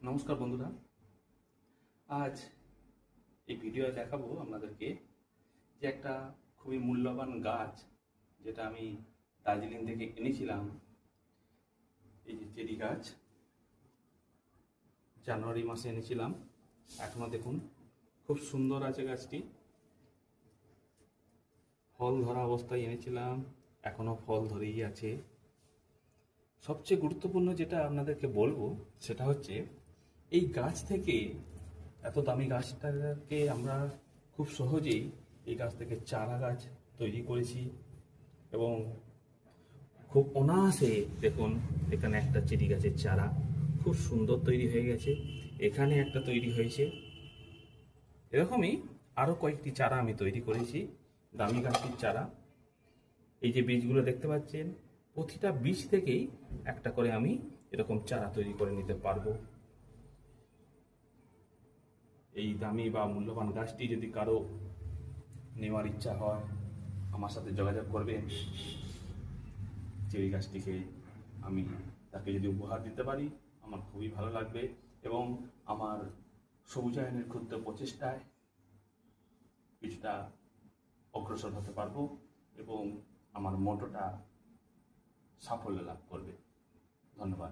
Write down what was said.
নমস্কার বন্ধুরা। আজ এই ভিডিওতে দেখাবো আপনাদেরকে যে একটা খুবই মূল্যবান গাছ যেটা আমি দার্জিলিং থেকে এনেছিলাম। এই যে চেরি গাছ, জানুয়ারি মাসে এনেছিলাম। এখনো দেখুন খুব সুন্দর আছে গাছটি। ফল ধরা অবস্থায় এনেছিলাম, এখনো ফল ধরেই আছে। সবচেয়ে গুরুত্বপূর্ণ যেটা আপনাদেরকে বলবো সেটা হচ্ছে এই গাছ থেকে, এত দামি গাছটাকে আমরা খুব সহজেই এই গাছ থেকে চারা গাছ তৈরি করেছি এবং খুব অনায়াসে দেখুন এখানে একটা চেরি গাছের চারা খুব সুন্দর তৈরি হয়ে গেছে, এখানে একটা তৈরি হয়েছে। এরকমই আরও কয়েকটি চারা আমি তৈরি করেছি, দামি গাছের চারা। এই যে বীজগুলো দেখতে পাচ্ছেন, প্রতিটা বীজ থেকেই একটা করে আমি এরকম চারা তৈরি করে নিতে পারবো। এই দামি বা মূল্যবান গাছটি যদি কারো নেওয়ার ইচ্ছা হয় আমার সাথে যোগাযোগ করবেন। চেরি গাছটিকে আমি তাকে যদি উপহার দিতে পারি আমার খুবই ভালো লাগবে এবং আমার সবুজায়নের ক্ষুদ্র প্রচেষ্টায় কিছুটা অগ্রসর হতে পারবো এবং আমার মোটোটা সাফল্য লাভ করবে। ধন্যবাদ।